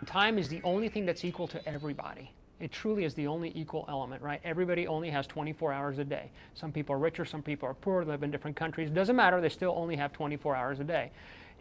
Time is the only thing that's equal to everybody. It truly is the only equal element, right? Everybody only has 24 hours a day. Some people are richer, some people are poor, live in different countries. It doesn't matter, they still only have 24 hours a day.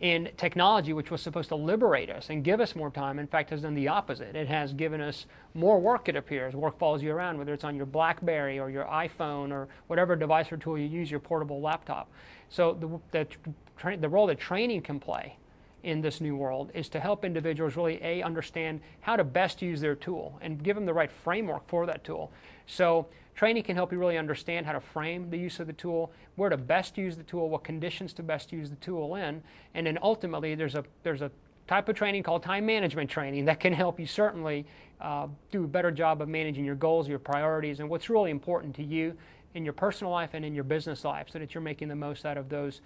And technology, which was supposed to liberate us and give us more time, in fact, has done the opposite. It has given us more work, it appears. Work follows you around, whether it's on your BlackBerry or your iPhone or whatever device or tool you use, your portable laptop. So the role that training can play in this new world is to help individuals really understand how to best use their tool and give them the right framework for that tool. So training can help you really understand how to frame the use of the tool, where to best use the tool, what conditions to best use the tool in, and then ultimately there's a type of training called time management training that can help you certainly do a better job of managing your goals, your priorities, and what's really important to you in your personal life and in your business life, so that you're making the most out of those.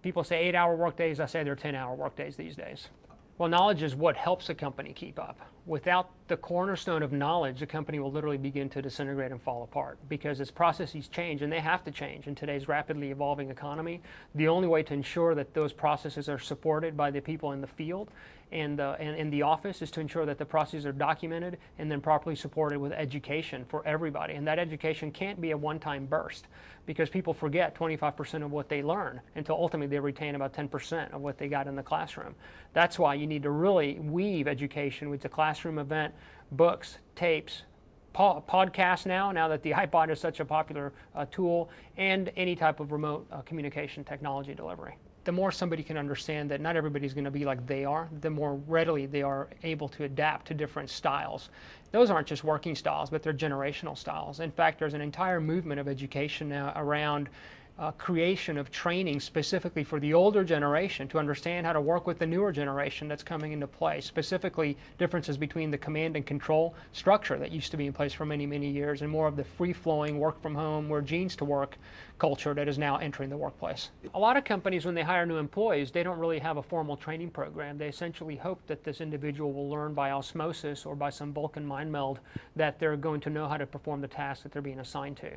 People say 8-hour work days, I say they're 10-hour work days these days. Well, knowledge is what helps a company keep up. Without the cornerstone of knowledge, the company will literally begin to disintegrate and fall apart, because its processes change, and they have to change in today's rapidly evolving economy. The only way to ensure that those processes are supported by the people in the field and in the office is to ensure that the processes are documented and then properly supported with education for everybody. And that education can't be a one-time burst, because people forget 25% of what they learn until ultimately they retain about 10% of what they got in the classroom. That's why you need to really weave education with the classroom event, books, tapes, podcasts now that the iPod is such a popular tool, and any type of remote communication technology delivery. The more somebody can understand that not everybody's going to be like they are, the more readily they are able to adapt to different styles. Those aren't just working styles, but they're generational styles. In fact, there's an entire movement of education now around creation of training specifically for the older generation to understand how to work with the newer generation that's coming into play, specifically differences between the command and control structure that used to be in place for many, many years, and more of the free-flowing work from home, wear jeans to work culture that is now entering the workplace. A lot of companies, when they hire new employees, they don't really have a formal training program. They essentially hope that this individual will learn by osmosis or by some Vulcan mind meld that they're going to know how to perform the task that they're being assigned to.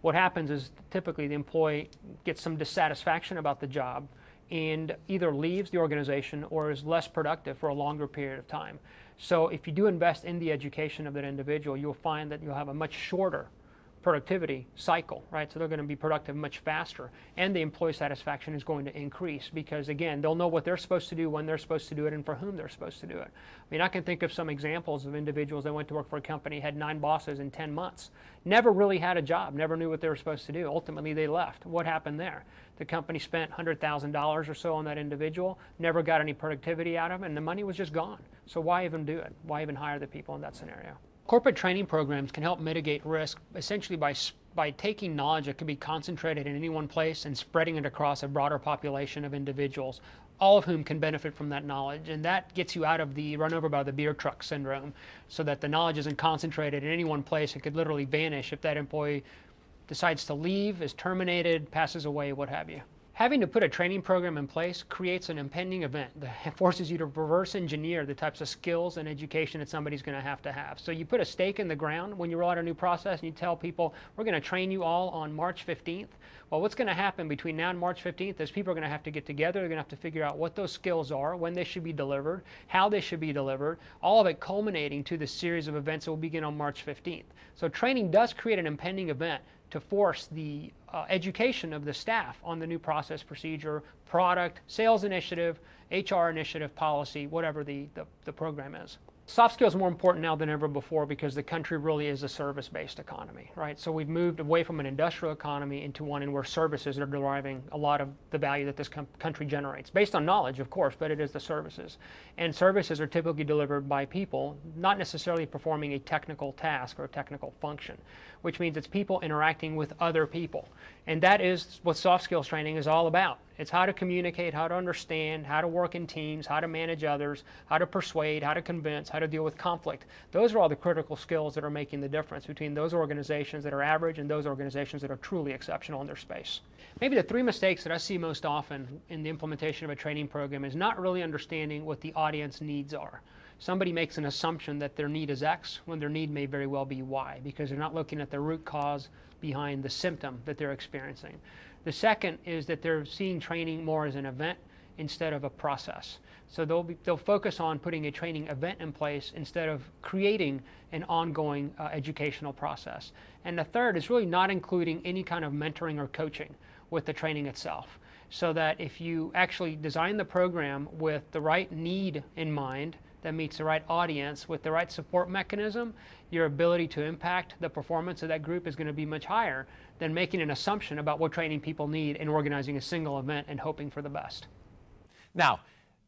What happens is typically the employee gets some dissatisfaction about the job and either leaves the organization or is less productive for a longer period of time. So if you do invest in the education of that individual, you'll find that you'll have a much shorter productivity cycle, right? So they're going to be productive much faster, and the employee satisfaction is going to increase because, again, they'll know what they're supposed to do, when they're supposed to do it, and for whom they're supposed to do it. I mean, I can think of some examples of individuals that went to work for a company, had 9 bosses in 10 months, never really had a job, never knew what they were supposed to do. Ultimately, they left. What happened there? The company spent $100,000 or so on that individual, never got any productivity out of it, and the money was just gone. So why even do it? Why even hire the people in that scenario? Corporate training programs can help mitigate risk essentially by taking knowledge that can be concentrated in any one place and spreading it across a broader population of individuals, all of whom can benefit from that knowledge. And that gets you out of the run over by the beer truck syndrome, so that the knowledge isn't concentrated in any one place. It could literally vanish if that employee decides to leave, is terminated, passes away, what have you. Having to put a training program in place creates an impending event that forces you to reverse engineer the types of skills and education that somebody's going to have. So you put a stake in the ground when you roll out a new process and you tell people, we're going to train you all on March 15th. Well, what's going to happen between now and March 15th is people are going to have to get together. They're going to have to figure out what those skills are, when they should be delivered, how they should be delivered, all of it culminating to the series of events that will begin on March 15th. So training does create an impending event to force the education of the staff on the new process, procedure, product, sales initiative, HR initiative, policy, whatever the program is. Soft skills are more important now than ever before because the country really is a service-based economy, right? So we've moved away from an industrial economy into one in where services are deriving a lot of the value that this country generates, based on knowledge, of course, but it is the services. And services are typically delivered by people, not necessarily performing a technical task or a technical function, which means it's people interacting with other people. And that is what soft skills training is all about. It's how to communicate, how to understand, how to work in teams, how to manage others, how to persuade, how to convince, how to deal with conflict. Those are all the critical skills that are making the difference between those organizations that are average and those organizations that are truly exceptional in their space. Maybe the 3 mistakes that I see most often in the implementation of a training program is not really understanding what the audience needs are. Somebody makes an assumption that their need is X when their need may very well be Y, because they're not looking at the root cause behind the symptom that they're experiencing. The second is that they're seeing training more as an event instead of a process. So they'll focus on putting a training event in place instead of creating an ongoing educational process. And the third is really not including any kind of mentoring or coaching with the training itself. So that if you actually design the program with the right need in mind, that meets the right audience with the right support mechanism, your ability to impact the performance of that group is going to be much higher than making an assumption about what training people need and organizing a single event and hoping for the best. Now,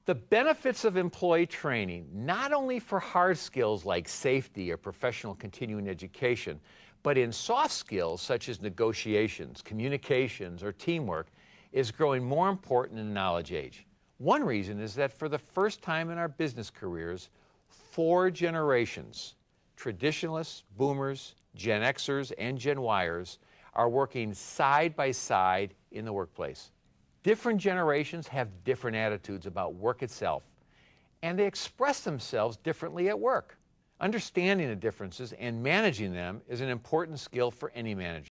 the benefits of employee training, not only for hard skills like safety or professional continuing education, but in soft skills such as negotiations, communications, or teamwork, is growing more important in the knowledge age. One reason is that for the first time in our business careers, 4 generations, traditionalists, boomers, Gen Xers, and Gen Yers, are working side by side in the workplace. Different generations have different attitudes about work itself, and they express themselves differently at work. Understanding the differences and managing them is an important skill for any manager.